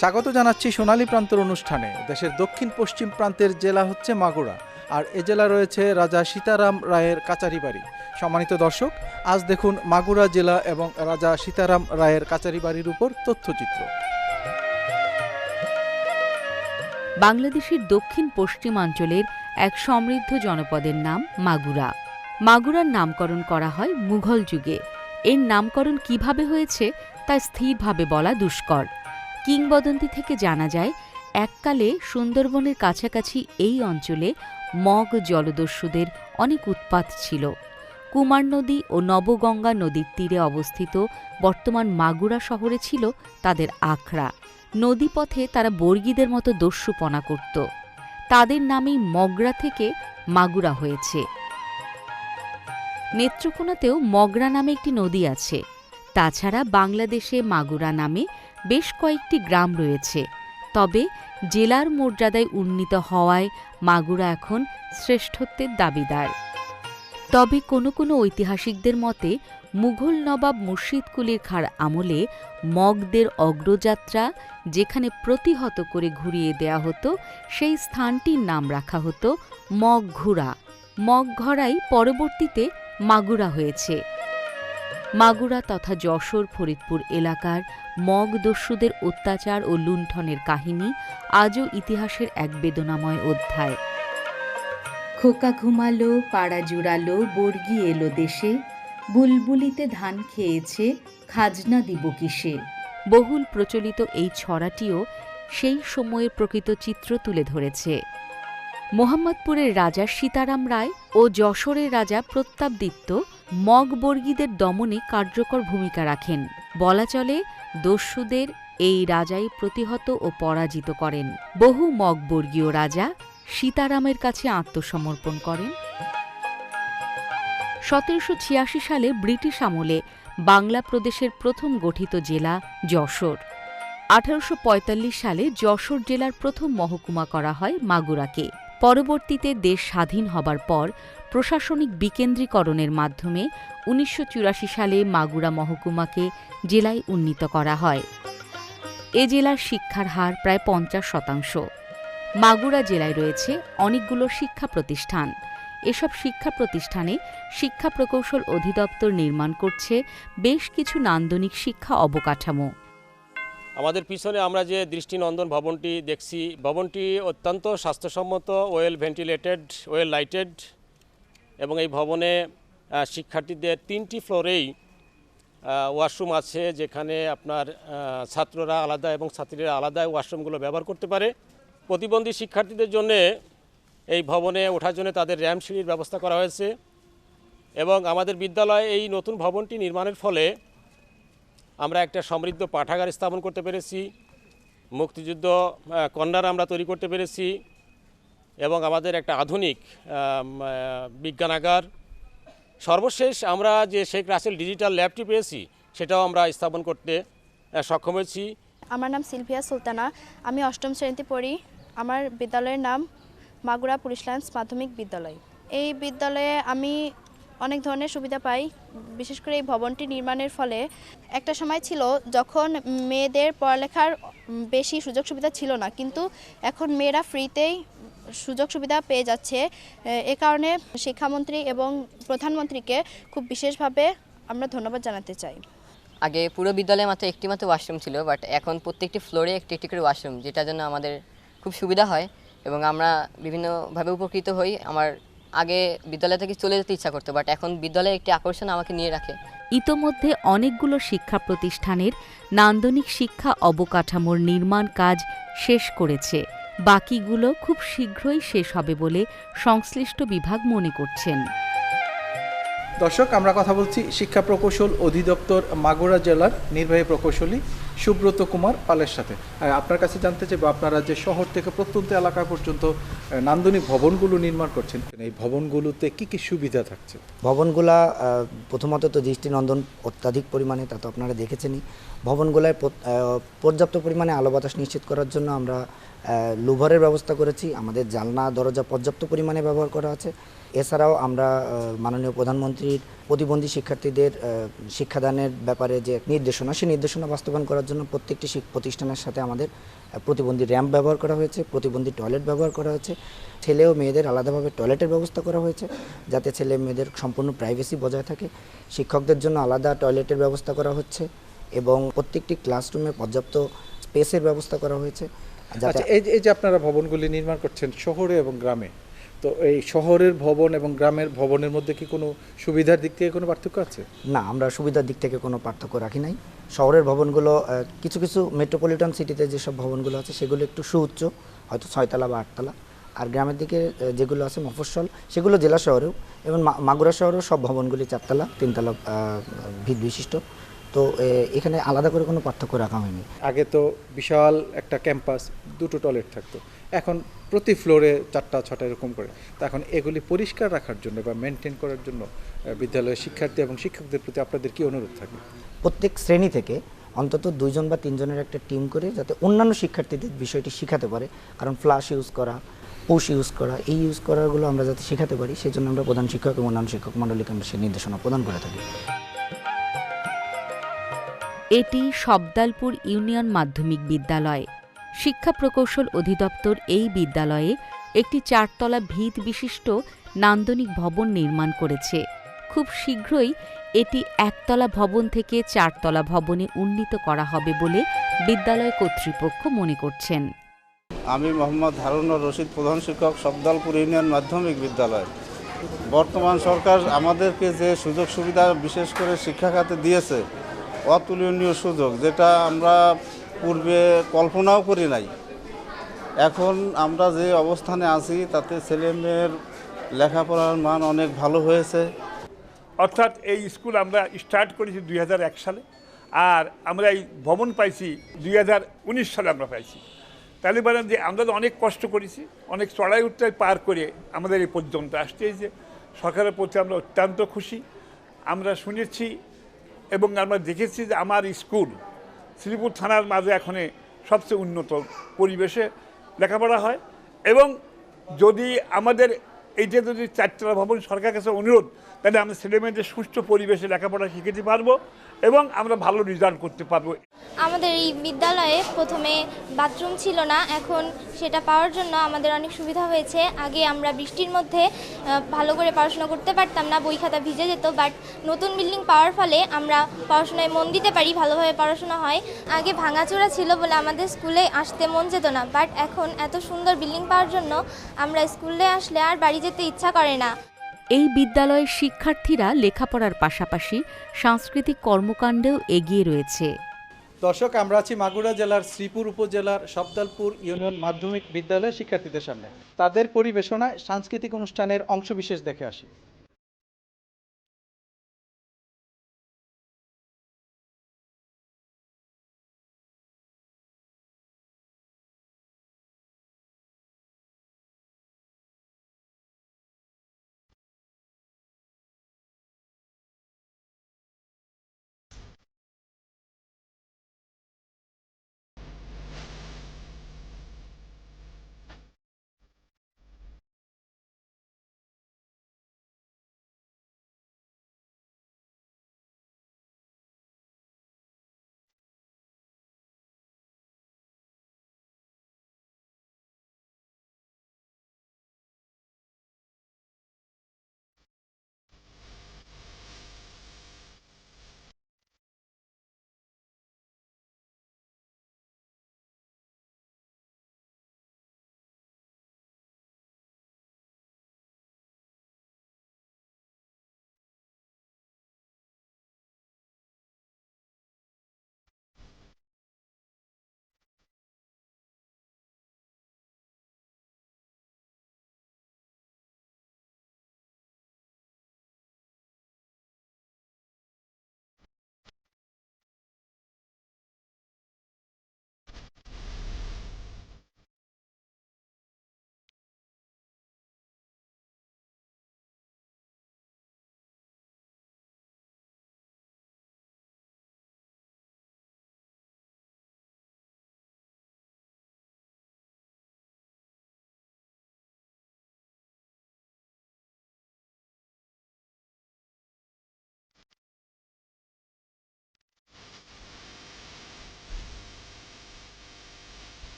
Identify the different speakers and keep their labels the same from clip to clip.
Speaker 1: স্বাগত জানাচ্ছি সোনালী প্রান্তর অনুষ্ঠানে। দেশের দক্ষিণ পশ্চিম প্রান্তের জেলা হচ্ছে মাগুরা, আর এ জেলা রয়েছে রাজা সীতারাম রায়ের কাচারি বাড়ি। সম্মানিত দর্শক, আজ দেখুন মাগুরা জেলা এবং রাজা সীতারাম রায়ের কাচারি বাড়ির উপর তথ্যচিত্র।
Speaker 2: বাংলাদেশের দক্ষিণ পশ্চিমাঞ্চলের এক সমৃদ্ধ জনপদের নাম মাগুরা। মাগুরার নামকরণ করা হয় মুঘল যুগে। এর নামকরণ কিভাবে হয়েছে তা স্থিরভাবে বলা দুষ্কর। কিংবদন্তি থেকে জানা যায়, এককালে সুন্দরবনের কাছাকাছি এই অঞ্চলে মগ জলদস্যুদের অনেক উৎপাত ছিল। কুমার নদী ও নবগঙ্গা নদীর তীরে অবস্থিত বর্তমান মাগুরা শহরে ছিল তাদের আখড়া। নদীপথে তারা বর্গীদের মতো দস্যুপনা করত। তাদের নামেই মগরা থেকে মাগুরা হয়েছে। নেত্রকোনাতেও মগরা নামে একটি নদী আছে। তাছাড়া বাংলাদেশে মাগুরা নামে বেশ কয়েকটি গ্রাম রয়েছে। তবে জেলার মর্যাদায় উন্নীত হওয়ায় মাগুরা এখন শ্রেষ্ঠত্বের দাবিদার। তবে কোনো কোনো ঐতিহাসিকদের মতে মুঘল নবাব মুর্শিদ কুলি খাঁর আমলে মগদের অগ্রযাত্রা যেখানে প্রতিহত করে ঘুরিয়ে দেয়া হতো, সেই স্থানটির নাম রাখা হতো মগঘুরা। মগঘরাই পরবর্তীতে মাগুরা হয়েছে। মাগুরা তথা যশোর ফরিদপুর এলাকার মগ দস্যুদের অত্যাচার ও লুণ্ঠনের কাহিনী আজও ইতিহাসের এক বেদনাময় অধ্যায়। খোকা ঘুমালো, পাড়া জুড়ালো, বর্গি এলো দেশে, বুলবুলিতে ধান খেয়েছে, খাজনা দিব কিসে। বহুল প্রচলিত এই ছড়াটিও সেই সময়ের প্রকৃত চিত্র তুলে ধরেছে। মোহাম্মদপুরের রাজা সীতারাম রায় ও যশোরের রাজা প্রতাপদিত্য মগবর্গীদের দমনে কার্যকর ভূমিকা রাখেন। বলা চলে, দস্যুদের এই রাজাই প্রতিহত ও পরাজিত করেন। বহু মগবর্গীয় রাজা সীতারামের কাছে আত্মসমর্পণ করেন। ১৭৮৬ সালে ব্রিটিশ আমলে বাংলা প্রদেশের প্রথম গঠিত জেলা যশোর। ১৮৪৫ সালে যশোর জেলার প্রথম মহকুমা করা হয় মাগুরাকে। পরবর্তীতে দেশ স্বাধীন হবার পর প্রশাসনিক বিকেন্দ্রীকরণের মাধ্যমে ১৯৮৪ সালে মাগুরা মহকুমাকে জেলায় উন্নীত করা হয়। এ জেলার শিক্ষার হার প্রায় ৫০%। মাগুরা জেলায় রয়েছে অনেকগুলো শিক্ষা প্রতিষ্ঠান। এসব শিক্ষা প্রতিষ্ঠানে শিক্ষা প্রকৌশল অধিদপ্তর নির্মাণ করছে বেশ কিছু নান্দনিক শিক্ষা অবকাঠামো।
Speaker 3: আমাদের পিছনে আমরা যে দৃষ্টিনন্দন ভবনটি দেখছি, ভবনটি অত্যন্ত স্বাস্থ্যসম্মত, ওয়েল ভেন্টিলেটেড, ওয়েল লাইটেড, এবং এই ভবনে শিক্ষার্থীদের 3টি ফ্লোরেই ওয়াশরুম আছে, যেখানে আপনার ছাত্ররা আলাদা এবং ছাত্রীরা আলাদা ওয়াশরুমগুলো ব্যবহার করতে পারে। প্রতিবন্ধী শিক্ষার্থীদের জন্য এই ভবনে ওঠার জন্য তাদের র্যাম্প সিঁড়ির ব্যবস্থা করা হয়েছে। এবং আমাদের বিদ্যালয়ে এই নতুন ভবনটি নির্মাণের ফলে আমরা একটা সমৃদ্ধ পাঠাগার স্থাপন করতে পেরেছি, মুক্তিযুদ্ধ কর্নার আমরা তৈরি করতে পেরেছি, এবং আমাদের একটা আধুনিক বিজ্ঞানাগার। সর্বশেষ আমরা যে শেখ রাসেল ডিজিটাল ল্যাবটি পেয়েছি, সেটাও আমরা স্থাপন করতে সক্ষম হয়েছি।
Speaker 4: আমার নাম সিলভিয়া সুলতানা, আমি 8ম শ্রেণীতে পড়ি। আমার বিদ্যালয়ের নাম মাগুরা পুলিশ লাইন্স মাধ্যমিক বিদ্যালয়। এই বিদ্যালয়ে আমি অনেক ধরনের সুবিধা পাই, বিশেষ করে এই ভবনটি নির্মাণের ফলে। একটা সময় ছিল যখন মেয়েদের পড়ালেখার বেশি সুযোগ সুবিধা ছিল না, কিন্তু এখন মেয়েরা ফ্রিতেই সুযোগ সুবিধা পেয়ে যাচ্ছে। এ কারণে শিক্ষামন্ত্রী এবং প্রধানমন্ত্রীকে খুব বিশেষভাবে আমরা ধন্যবাদ জানাতে চাই।
Speaker 5: আগে পুরো বিদ্যালয়ে মাত্র একটি ওয়াশরুম ছিল, বাট এখন প্রত্যেকটি ফ্লোরে একটি একটি করে ওয়াশরুম, যেটার জন্য আমাদের খুব সুবিধা হয় এবং আমরা বিভিন্নভাবে উপকৃত হই। আমার আগে বিদ্যালয় থেকে চলে যেতে ইচ্ছা করতো, বাট এখন বিদ্যালয়ে একটি আকর্ষণ আমাকে নিয়ে রাখে।
Speaker 2: ইতোমধ্যে অনেকগুলো শিক্ষা প্রতিষ্ঠানের নান্দনিক শিক্ষা অবকাঠামোর নির্মাণ কাজ শেষ করেছে। বাকিগুলো খুব শীঘ্রই শেষ হবে বলে সংশ্লিষ্ট বিভাগ মনে করছেন।
Speaker 1: দর্শক, আমরা কথা বলছি শিক্ষা প্রকৌশল অধিদপ্তর মাগুরা জেলার নির্বাহী প্রকৌশলী সুব্রত কুমার পালের সাথে। আপনার কাছে জানতে চাইব, আপনারা যে শহর থেকে প্রত্যন্ত এলাকা পর্যন্ত নান্দনিক ভবনগুলো নির্মাণ করছেন, এই ভবনগুলোতে কি কি সুবিধা থাকছে?
Speaker 6: ভবনগুলা প্রথমত তো দৃষ্টিনন্দন অত্যাধিক পরিমাণে, তা তো আপনারা দেখেছেনই। ভবনগুলায় পর্যাপ্ত পরিমাণে আলো বাতাস নিশ্চিত করার জন্য আমরা লুভারের ব্যবস্থা করেছি। আমাদের জানলা দরজা পর্যাপ্ত পরিমাণে ব্যবহার করা আছে। এছাড়াও আমরা মাননীয় প্রধানমন্ত্রীর প্রতিবন্ধী শিক্ষার্থীদের শিক্ষাদানের ব্যাপারে যে নির্দেশনা, সেই নির্দেশনা বাস্তবায়ন করার জন্য প্রত্যেকটি প্রতিষ্ঠানের সাথে আমাদের প্রতিবন্ধী র্যাম্প ব্যবহার করা হয়েছে, প্রতিবন্ধী টয়লেট ব্যবহার করা হয়েছে, ছেলে ও মেয়েদের আলাদাভাবে টয়লেটের ব্যবস্থা করা হয়েছে যাতে ছেলে মেয়েদের সম্পূর্ণ প্রাইভেসি বজায় থাকে। শিক্ষকদের জন্য আলাদা টয়লেটের ব্যবস্থা করা হচ্ছে এবং প্রত্যেকটি ক্লাসরুমে পর্যাপ্ত স্পেসের ব্যবস্থা করা হয়েছে।
Speaker 1: আচ্ছা, এই যে আপনারা ভবনগুলি নির্মাণ করছেন শহরে এবং গ্রামে, তো এই শহরের ভবন এবং গ্রামের ভবনের মধ্যে কি কোনো সুবিধার দিক থেকে কোনো পার্থক্য আছে?
Speaker 6: না, আমরা সুবিধার দিক থেকে কোনো পার্থক্য রাখি নাই। শহরের ভবনগুলো কিছু কিছু মেট্রোপলিটন সিটিতে যেসব ভবনগুলো আছে সেগুলো একটু সুউচ্চ, হয়তো 6 তলা বা 8 তলা, আর গ্রামের দিকে যেগুলো আছে মফস্বল সেগুলো জেলা শহরেও এবং মাগুরা শহরেও সব ভবনগুলি 4 তলা 3 তলা ভিত বিশিষ্ট। তো এখানে আলাদা করে কোনো পার্থক্য রাখা হয়নি।
Speaker 1: আগে তো বিশাল একটা ক্যাম্পাস, 2টো টয়লেট থাকতো, এখন প্রতি ফ্লোরে 4টা 6টা এরকম করে। তো এখন এগুলি পরিষ্কার রাখার জন্য বা মেনটেন করার জন্য বিদ্যালয়ের শিক্ষার্থী এবং শিক্ষকদের প্রতি আপনাদের কি অনুরোধ থাকে?
Speaker 6: প্রত্যেক শ্রেণী থেকে অন্তত 2 জন বা 3 জনের একটা টিম করে যাতে অন্যান্য শিক্ষার্থীদের বিষয়টি শেখাতে পারে, কারণ ফ্লাশ ইউজ করা, পুশ ইউজ করা, এই ইউজ করাগুলো আমরা যাতে শেখাতে পারি সেই জন্য আমরা প্রধান শিক্ষক এবং অন্যান্য শিক্ষক মণ্ডলীকে আমরা সেই নির্দেশনা প্রদান করে থাকি।
Speaker 2: এটি শব্দালপুর ইউনিয়ন মাধ্যমিক বিদ্যালয়। শিক্ষা প্রকৌশল অধিদপ্তর এই বিদ্যালয়ে একটি 4 তলা ভিত বিশিষ্ট নান্দনিক ভবন নির্মাণ করেছে। খুব শীঘ্রই এটি 1 তলা ভবন থেকে 4 তলা ভবনে উন্নীত করা হবে বলে বিদ্যালয় কর্তৃপক্ষ মনে করছেন।
Speaker 7: আমি মোহাম্মদ হারুনুর রশিদ, প্রধান শিক্ষক, শব্দালপুর ইউনিয়ন মাধ্যমিক বিদ্যালয়। বর্তমান সরকার আমাদেরকে যে সুযোগ সুবিধা বিশেষ করে শিক্ষা খাতে দিয়েছে, অতুলনীয় সুযোগ, যেটা আমরা পূর্বে কল্পনাও করি নাই। এখন আমরা যে অবস্থানে আছি তাতে ছেলেমেয়ের লেখাপড়ার মান অনেক ভালো হয়েছে।
Speaker 8: অর্থাৎ এই স্কুল আমরা স্টার্ট করেছি 2001 সালে, আর আমরা এই ভবন পাইছি 2019 সালে আমরা পাইছি। তাহলে বলেন যে আমরা তো অনেক কষ্ট করেছি, অনেক চড়াই উত্তরাই পার করে আমাদের এই পর্যন্ত আসছে। এই যে সরকারের প্রতি আমরা অত্যন্ত খুশি। আমরা শুনেছি এবং আমরা দেখেছি যে আমার স্কুল শ্রীপুর থানার মাঝে এখন সবচেয়ে উন্নত পরিবেশে লেখাপড়া হয়, এবং যদি আমাদের এইটা যদি 4 তলা ভবন সরকারের কাছে অনুরোধ, তাহলে আমরা ছেলেমেয়েদের সুষ্ঠু পরিবেশে লেখাপড়া শিখাতে পারবো এবং আমরা ভালো রেজাল্ট করতে পারবো।
Speaker 9: আমাদের এই বিদ্যালয়ে প্রথমে বাথরুম ছিল না, এখন সেটা পাওয়ার জন্য আমাদের অনেক সুবিধা হয়েছে। আগে আমরা বৃষ্টির মধ্যে ভালো করে পড়াশোনা করতে পারতাম না, বই খাতা ভিজে যেত, বাট নতুন বিল্ডিং পাওয়ার ফলে আমরা পড়াশোনায় মন দিতে পারি, ভালোভাবে পড়াশোনা হয়। আগে ভাঙাচোরা ছিল বলে আমাদের স্কুলে আসতে মন যেত না, বাট এখন এত সুন্দর বিল্ডিং পাওয়ার জন্য আমরা স্কুলে আসলে আর বাড়ি যেতে ইচ্ছা করে না।
Speaker 2: এই বিদ্যালয়ের শিক্ষার্থীরা লেখাপড়ার পাশাপাশি সাংস্কৃতিক কর্মকাণ্ডেও এগিয়ে রয়েছে।
Speaker 1: দর্শক, আমরা আছি মাগুরা জেলার শ্রীপুর উপজেলার শব্দালপুর ইউনিয়ন মাধ্যমিক বিদ্যালয়ের শিক্ষার্থীদের সামনে। তাদের পরিবেশনায় সাংস্কৃতিক অনুষ্ঠানের অংশবিশেষ দেখে আসি।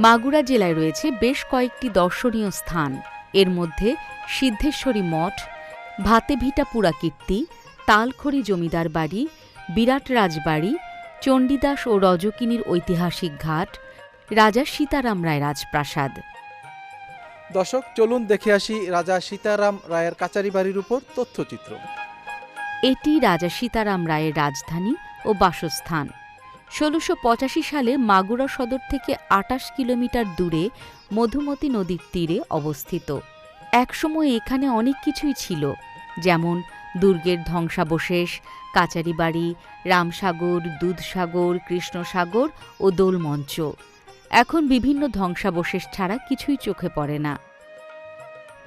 Speaker 2: মাগুরা জেলায় রয়েছে বেশ কয়েকটি দর্শনীয় স্থান। এর মধ্যে সিদ্ধেশ্বরী মঠ, ভাতেভিটা পুরাকীর্তি, তালখড়ি জমিদার বাড়ি, বিরাট রাজবাড়ি, চণ্ডীদাস ও রজকিনীর ঐতিহাসিক ঘাট, রাজা সীতারাম রায় রাজপ্রাসাদ।
Speaker 1: দর্শক, চলুন দেখে আসি রাজা সীতারাম রায়ের কাচারি বাড়ির উপর তথ্যচিত্র।
Speaker 2: এটি রাজা সীতারাম রায়ের রাজধানী ও বাসস্থান। ১৬৮৫ সালে মাগুরা সদর থেকে ২৮ কিলোমিটার দূরে মধুমতি নদীর তীরে অবস্থিত। একসময় এখানে অনেক কিছুই ছিল, যেমন দুর্গের ধ্বংসাবশেষ, কাচারি বাড়ি, রামসাগর, দুধসাগর, কৃষ্ণসাগর ও দোলমঞ্চ। এখন বিভিন্ন ধ্বংসাবশেষ ছাড়া কিছুই চোখে পড়ে না।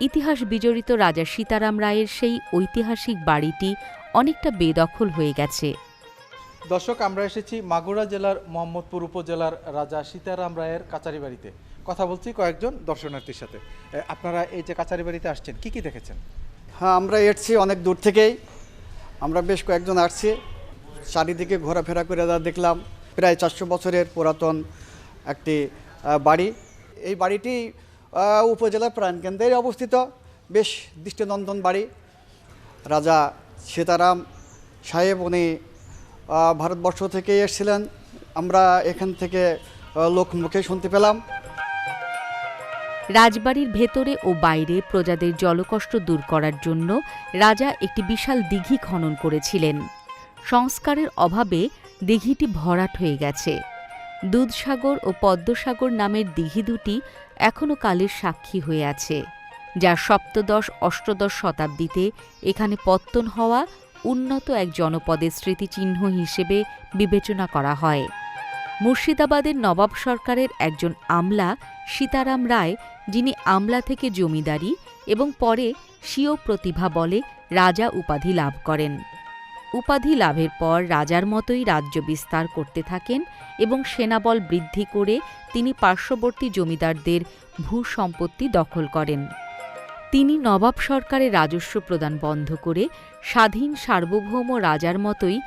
Speaker 2: ইতিহাস বিজড়িত রাজা সীতারাম রায়ের সেই ঐতিহাসিক বাড়িটি অনেকটা বেদখল হয়ে গেছে।
Speaker 1: দর্শক, আমরা এসেছি মাগুরা জেলার মোহাম্মদপুর উপজেলার রাজা সীতারাম রায়ের কাচারি বাড়িতে। কথা বলছি কয়েকজন দর্শনার্থীর সাথে। আপনারা এই যে কাচারি বাড়িতে আসছেন, কি কি দেখেছেন?
Speaker 10: হ্যাঁ, আমরা এসেছি অনেক দূর থেকেই। আমরা বেশ কয়েকজন আসছি, চারিদিকে ঘোরাফেরা করে দেখলাম প্রায় ৪০০ বছরের পুরাতন একটি বাড়ি। এই বাড়িটি উপজেলার প্রাণকেন্দ্রে অবস্থিত, বেশ দৃষ্টিনন্দন বাড়ি। রাজা সীতারাম সাহেব উনি ভারতবর্ষ থেকে এসেছিলেন, আমরা এখান থেকে লোকমুখে শুনতে পেলাম।
Speaker 2: রাজবাড়ির ভেতরে ও বাইরে প্রজাদের জলকষ্ট দূর করার জন্য রাজা একটি বিশাল দিঘি খনন করেছিলেন। সংস্কারের অভাবে দিঘিটি ভরাট হয়ে গেছে। দুধসাগর ও পদ্মসাগর নামের দিঘি দুটি এখনও কালের সাক্ষী হয়ে আছে, যা সপ্তদশ-অষ্টাদশ শতাব্দীতে এখানে পত্তন হওয়া উন্নত এক জনপদের স্মৃতিচিহ্ন হিসেবে বিবেচনা করা হয়। মুর্শিদাবাদের নবাব সরকারের একজন আমলা সীতারাম রায়, যিনি আমলা থেকে জমিদারি এবং পরে স্বীয় প্রতিভা বলে রাজা উপাধি লাভ করেন। উপাধি লাভের পর রাজার মতোই রাজ্য বিস্তার করতে থাকেন এবং সেনাবল বৃদ্ধি করে তিনি পার্শ্ববর্তী জমিদারদের ভূ-সম্পত্তি দখল করেন। তিনি নবাব সরকারের রাজস্ব প্রদান বন্ধ করে স্বাধীন সার্বভৌম রাজার মতোই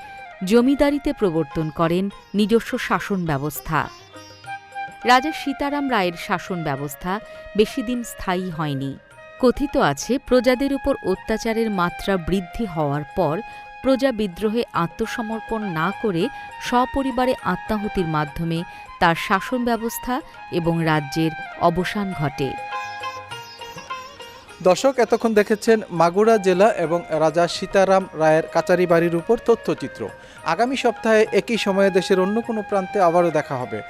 Speaker 2: জমিদারিতে প্রবর্তন করেন নিজস্ব শাসন ব্যবস্থা। রাজা সীতারাম রায়ের শাসন ব্যবস্থা বেশিদিন স্থায়ী হয়নি। কথিত আছে, প্রজাদের উপর অত্যাচারের মাত্রা বৃদ্ধি হওয়ার পর প্রজা বিদ্রোহে আত্মসমর্পণ না করে সপরিবারে আত্মাহুতির মাধ্যমে তার শাসন ব্যবস্থা এবং রাজ্যের অবসান ঘটে।
Speaker 1: দর্শক, এতক্ষণ দেখেছেন মাগুরা জেলা এবং রাজা সীতারাম রায়ের কাচারি বাড়ির উপর তথ্যচিত্র। আগামী সপ্তাহে একই সময়ে দেশের অন্য কোনো প্রান্তে আবারও দেখা হবে।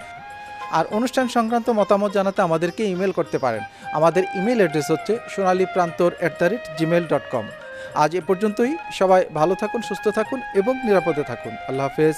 Speaker 1: আর অনুষ্ঠান সংক্রান্ত মতামত জানাতে আমাদেরকে ইমেল করতে পারেন। আমাদের ইমেল অ্যাড্রেস হচ্ছে sonaliprantор@gmail.com। আজ এ পর্যন্তই। সবাই ভালো থাকুন, সুস্থ থাকুন এবং নিরাপদে থাকুন। আল্লাহ হাফেজ।